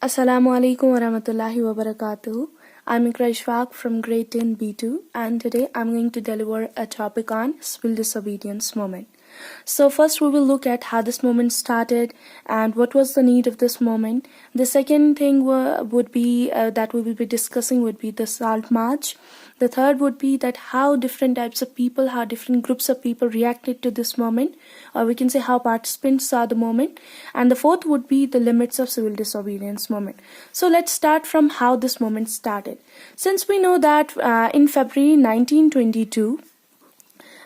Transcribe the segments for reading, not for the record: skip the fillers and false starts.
Assalamu alaikum warahmatullahi wabarakatuh. I'm Ikra Ishfaq from grade 10 B2 and today I'm going to deliver a topic on civil disobedience movement. So first we will look at how this movement started and what was the need of this movement. The second thing would be that we will be discussing would be the Salt March. The third would be that how different types of people, how different groups of people reacted to this movement, or we can say how participants saw the movement. And the fourth would be the limits of civil disobedience movement. So let's start from how this movement started. Since we know that in February 1922,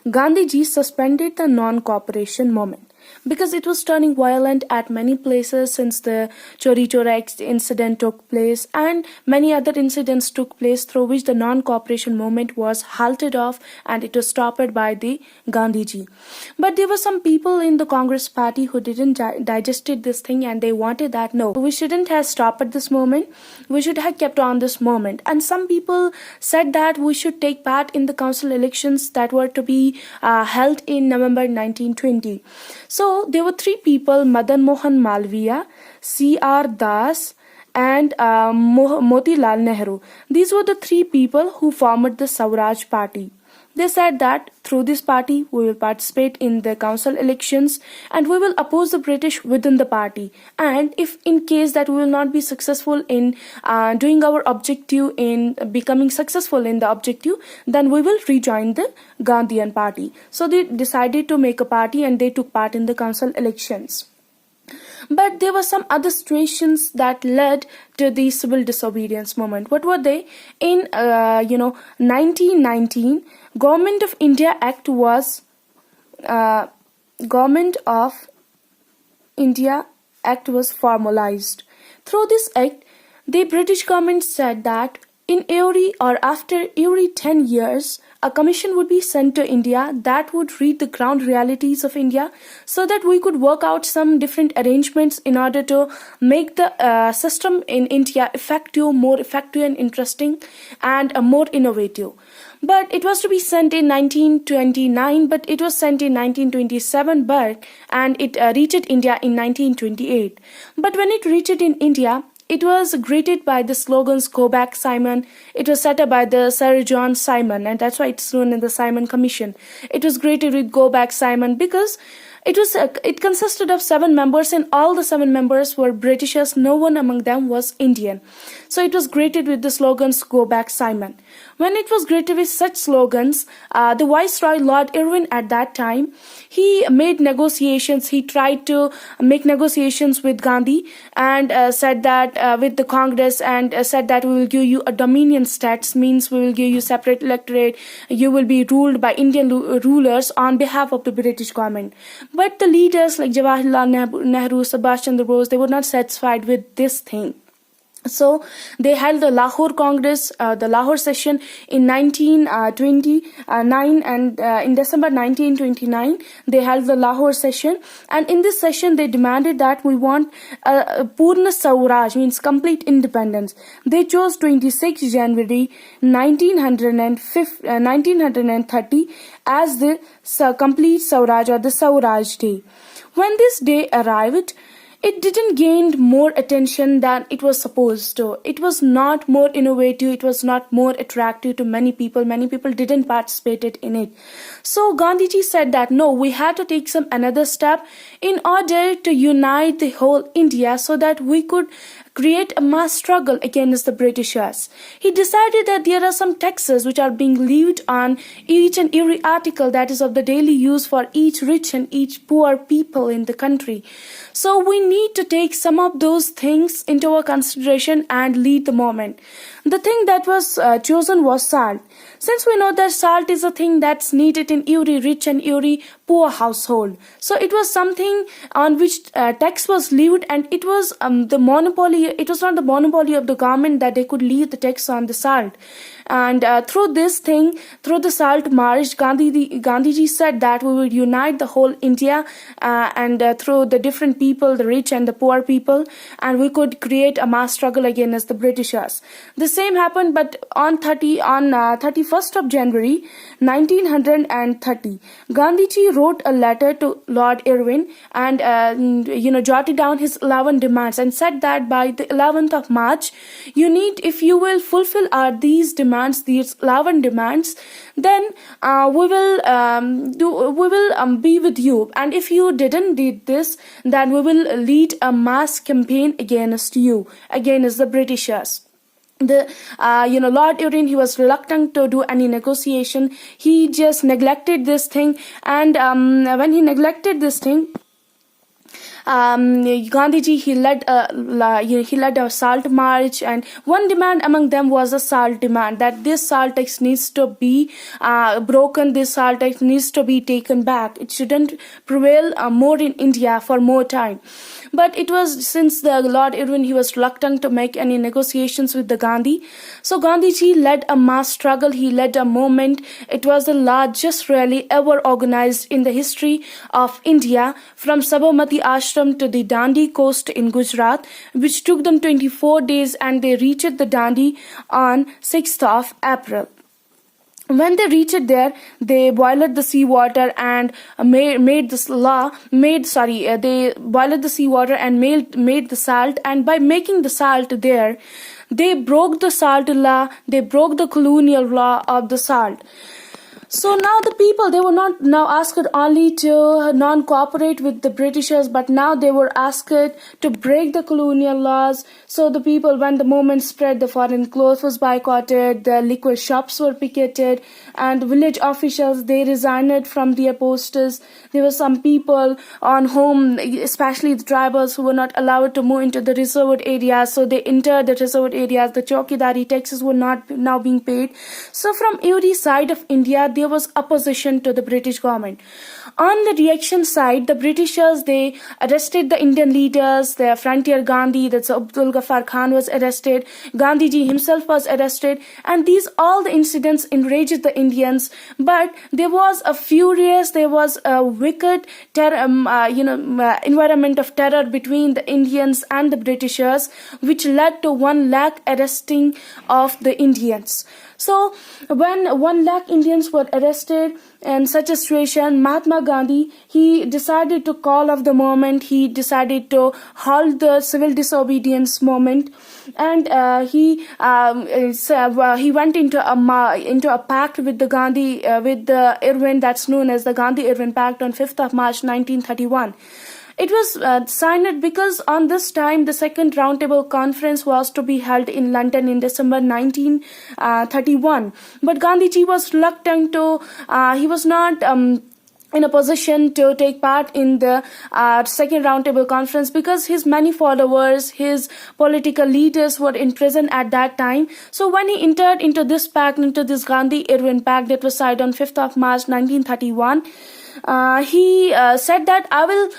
Gandhiji suspended the non-cooperation movement because it was turning violent at many places since the Chori Chora incident took place and many other incidents took place through which the non-cooperation movement was halted off and it was stopped by the Gandhiji. But there were some people in the Congress party who didn't digested this thing and they wanted that no, we shouldn't have stopped this movement, we should have kept on this movement. And some people said that we should take part in the council elections that were to be held in November 1920. So there were three people, Madan Mohan Malviya, C.R. Das and Motilal Nehru. These were the three people who formed the Swaraj party. They said that through this party we will participate in the council elections and we will oppose the British within the party. And if in case that we will not be successful in doing our objective, in becoming successful in the objective, then we will rejoin the Gandhian party. So they decided to make a party and they took part in the council elections. But there were some other situations that led to the civil disobedience movement. What were they? In 1919, Government of India Act was formalized. Through this act, the British government said that in every or after every 10 years, a commission would be sent to India that would read the ground realities of India so that we could work out some different arrangements in order to make the system in India more effective and interesting and more innovative. But it was to be sent in 1929, but it was sent in 1927, and it reached India in 1928. But when it reached in India, it was greeted by the slogans "Go Back Simon." It was set up by the Sir John Simon, and that's why it's known as the Simon Commission. It was greeted with "Go Back Simon" because it consisted of 7 members, and all the 7 members were Britishers. No one among them was Indian. So it was greeted with the slogans "Go Back Simon." When it was greeted with such slogans, the Viceroy Lord Irwin at that time, he made negotiations. He tried to make negotiations with Gandhi and said that with the Congress and said that we will give you a dominion status, means we will give you separate electorate. You will be ruled by Indian rulers on behalf of the British government. But the leaders like Jawaharlal Nehru, Subhash Chandra Bose, they were not satisfied with this thing. So they held the Lahore Congress, the Lahore session in 1929, and in December 1929 they held the Lahore session, and in this session they demanded that we want Purna Swaraj, means complete independence. They chose 26 January 1930 as the complete Swaraj or the Swaraj Day. When this day arrived, it didn't gain more attention than it was supposed to. It was not more innovative. It was not more attractive to many people. Many people didn't participate in it. So Gandhiji said that no, we had to take some another step in order to unite the whole India so that we could create a mass struggle against the Britishers. He decided that there are some taxes which are being levied on each and every article that is of the daily use for each rich and each poor people in the country. So we need to take some of those things into our consideration and lead the movement. The thing that was chosen was salt. Since we know that salt is a thing that's needed in every rich and every poor household. So it was something on which tax was levied, and it was the monopoly. It was not the monopoly of the government that they could levy the tax on the salt. And through this thing, through the Salt March, Gandhiji said that we would unite the whole India and through the different people, the rich and the poor people, and we could create a mass struggle against the Britishers. The same happened, but on 31st of January 1930, Gandhiji wrote a letter to Lord Irwin and jotted down his 11 demands and said that by the 11th of March, if you will fulfill these demands, these 11 demands, then we will be with you, and if you didn't did this, then we will lead a mass campaign against you, against the Britishers. Lord Irwin, he was reluctant to do any negotiation. He just neglected this thing, and when he neglected this thing, Gandhiji, he led a salt march, and one demand among them was a salt demand, that this salt tax needs to be broken, this salt tax needs to be taken back, it shouldn't prevail more in India for more time. But it was, since the Lord Irwin, he was reluctant to make any negotiations with the Gandhi. So Gandhiji led a mass struggle, he led a movement. It was the largest rally ever organized in the history of India, from Sabarmati Ashram to the Dandi coast in Gujarat, which took them 24 days, and they reached the Dandi on 6th of April. When they reached there, they boiled the seawater and they boiled the seawater and made the salt. And by making the salt there, they broke the salt law, they broke the colonial law of the salt. So now the people, they were not now asked only to non-cooperate with the Britishers, but now they were asked to break the colonial laws. So the people, when the movement spread, the foreign clothes was boycotted, the liquor shops were picketed, and village officials, they resigned from their posts. There were some people on whom, especially the tribals, who were not allowed to move into the reserved areas, so they entered the reserved areas. The chowkidari taxes were not now being paid. So from every side of India, there was opposition to the British government. On the reaction side, the Britishers, they arrested the Indian leaders, the frontier Gandhi, that's Abdul Ghaffar Khan, was arrested, Gandhiji himself was arrested, and all the incidents enraged the Indians. But there was a wicked environment of terror between the Indians and the Britishers, which led to 1 lakh arresting of the Indians. So when 1 lakh Indians were arrested in such a situation, Mahatma Gandhi, he decided to call off the movement. He decided to halt the civil disobedience movement, and he went into a pact with the Gandhi, with the Irwin, that's known as the Gandhi-Irwin Pact, on 5th of March 1931. It was signed because on this time the second roundtable conference was to be held in London in December 1931. But Gandhiji was reluctant to, he was not in a position to take part in the second roundtable conference, because his many followers, his political leaders were in prison at that time. So when he entered into this pact, into this Gandhi-Irwin Pact that was signed on 5th of March 1931, he said that I will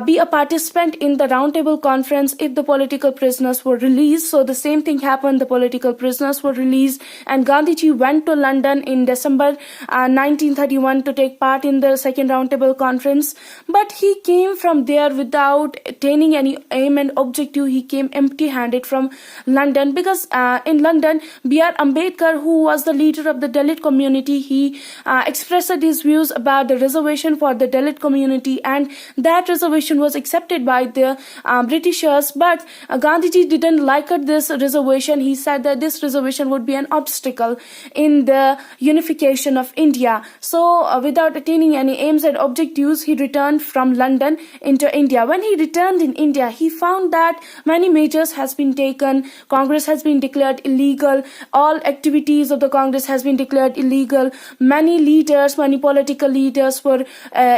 be a participant in the roundtable conference if the political prisoners were released. So the same thing happened. The political prisoners were released, and Gandhiji went to London in December 1931 to take part in the second roundtable conference. But he came from there without attaining any aim and objective. He came empty-handed from London, because in London, B.R. Ambedkar, who was the leader of the Dalit community, he expressed his views about the reservation for the Dalit community, and that reservation was accepted by the Britishers. But Gandhiji didn't like this reservation. He said that this reservation would be an obstacle in the unification of India. So without attaining any aims and objectives, he returned from London into India. When he returned in India, he found that many measures has been taken. Congress has been declared illegal. All activities of the Congress has been declared illegal. Many political leaders were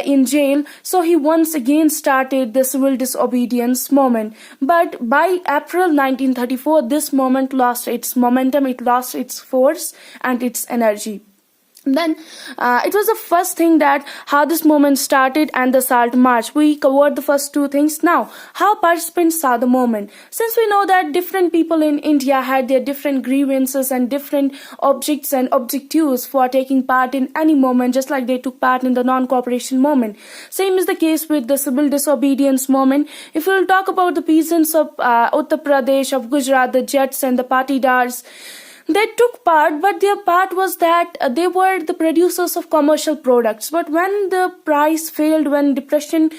in jail. So he once again started the civil disobedience movement. But by April 1934, this movement lost its momentum, it lost its force and its energy. Then it was the first thing that how this movement started and the Salt March. We covered the first two things. Now, how participants saw the movement. Since we know that different people in India had their different grievances and different objects and objectives for taking part in any movement, just like they took part in the non-cooperation movement. Same is the case with the civil disobedience movement. If we will talk about the peasants of Uttar Pradesh, of Gujarat, the Jats and the Patidars, They took part, but their part was that they were the producers of commercial products. But when the price failed, when depression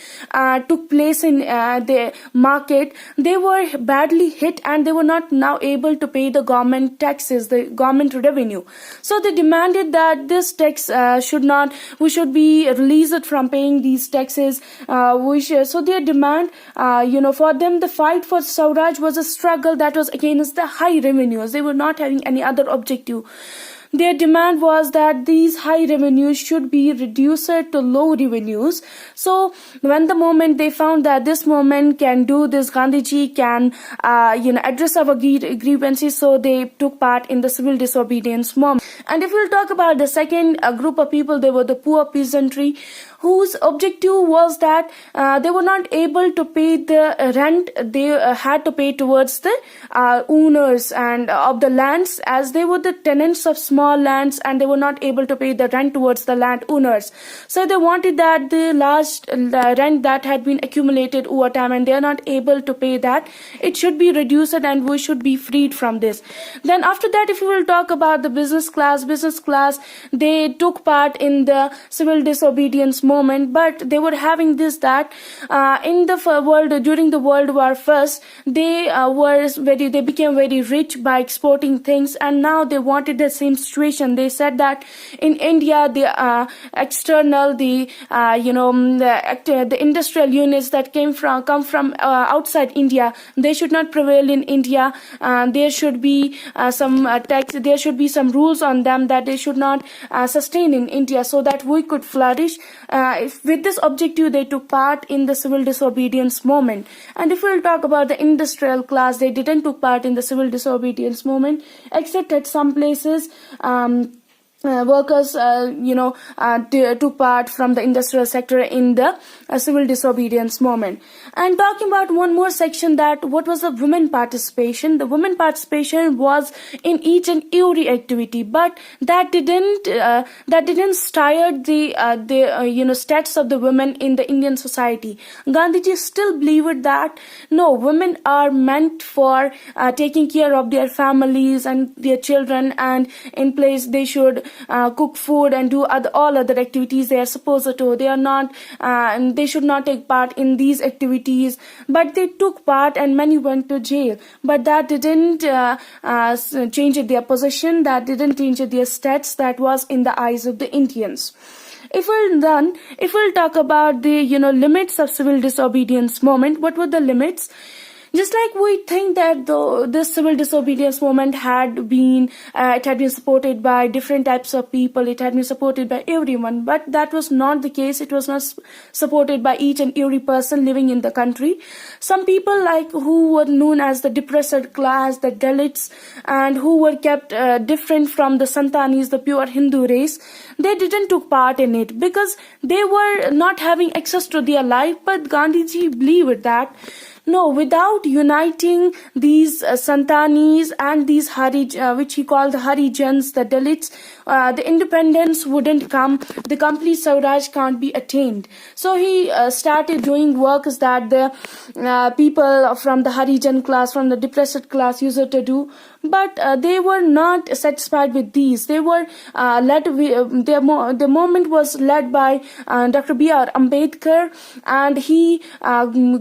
took place in the market, they were badly hit and they were not now able to pay the government taxes, the government revenue. So they demanded that this tax we should be released from paying these taxes. So their demand, for them, the fight for Swaraj was a struggle that was against the high revenues. They were not having any other objective. Their demand was that these high revenues should be reduced to low revenues. So when the moment they found that this movement can do this, Gandhiji can address our grievances, so they took part in the civil disobedience movement. And if we'll talk about the second group of people, they were the poor peasantry, whose objective was that they were not able to pay the rent they had to pay towards the owners and of the lands, as they were the tenants of small lands and they were not able to pay the rent towards the land owners. So they wanted that the large rent that had been accumulated over time and they are not able to pay that, it should be reduced and we should be freed from this. Then after that, if we will talk about the business class, they took part in the civil disobedience movement, but they were having this, that in the world, during the World War First, they became very rich by exporting things, and now they wanted the same situation. They said that in India, the industrial units that come from outside India, they should not prevail in India. There should be some tax. There should be some rules on them that they should not sustain in India, so that we could flourish. With this objective, they took part in the civil disobedience movement. And if we'll talk about the industrial class, they didn't took part in the civil disobedience movement, except at some places. Workers, took part from the industrial sector in the civil disobedience movement. And talking about one more section, that what was the women participation? The women participation was in each and every activity, but that didn't stir the stats of the women in the Indian society. Gandhiji still believed that no, women are meant for taking care of their families and their children, and in place they should cook food and do all other activities they are supposed to. They are not, and they should not take part in these activities. But they took part, and many went to jail. But that didn't change their position. That didn't change their stats. That was in the eyes of the Indians. If we'll talk about the limits of civil disobedience movement, what were the limits? Just like we think that this civil disobedience movement had been supported by different types of people, it had been supported by everyone, but that was not the case. It was not supported by each and every person living in the country. Some people, like who were known as the depressed class, the Dalits, and who were kept different from the Santanis, the pure Hindu race, they didn't took part in it because they were not having access to their life. But Gandhiji believed that no, without uniting these Santanis and these which he called the Harijans, the Dalits, the independence wouldn't come. The complete Swaraj can't be attained. So he started doing works that the people from the Harijan class, from the depressed class, used to do. But they were not satisfied with these. They were the movement was led by Dr. B.R. Ambedkar, and he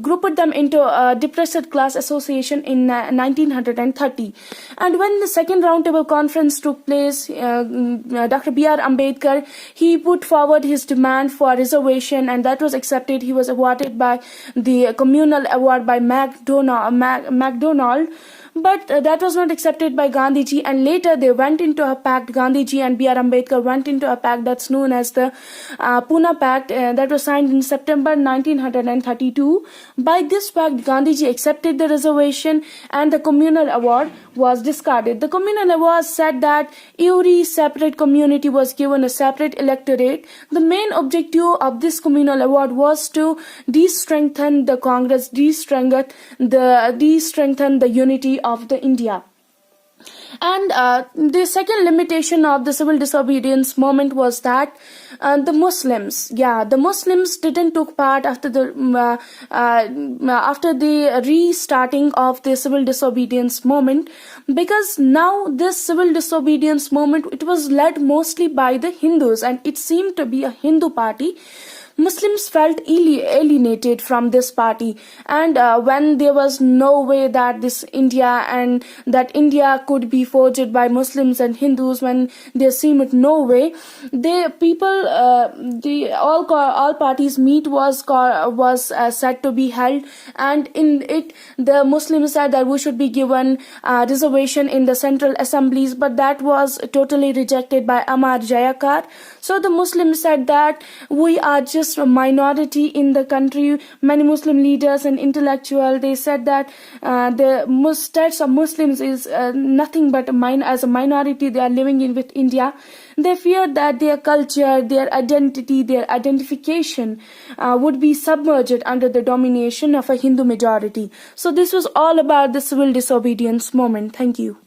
grouped them into a depressed class association in 1930. And when the second roundtable conference took place, Dr. B.R. Ambedkar, he put forward his demand for reservation, and that was accepted. He was awarded by the communal award by MacDonald. But that was not accepted by Gandhiji, and later they went into a pact. Gandhiji and B.R. Ambedkar went into a pact that's known as the Pune Pact, that was signed in September 1932. By this pact, Gandhiji accepted the reservation and the communal award was discarded. The communal award said that every separate community was given a separate electorate. The main objective of this communal award was to de-strengthen the Congress, de-strengthen the unity of the India. And the second limitation of the civil disobedience movement was that the Muslims didn't took part after the restarting of the civil disobedience movement, because now this civil disobedience movement, it was led mostly by the Hindus, and it seemed to be a Hindu party. Muslims felt alienated from this party, and when there was no way that India could be forged by Muslims and Hindus, when there seemed no way, all parties meet was said to be held, and in it the Muslims said that we should be given reservation in the central assemblies, but that was totally rejected by Amar Jayakar. So the Muslims said that we are just a minority in the country. Many Muslim leaders and intellectuals, they said that the status of Muslims is nothing but as a minority they are living in with India. They feared that their culture, their identity, their identification would be submerged under the domination of a Hindu majority. So this was all about the civil disobedience movement. Thank you.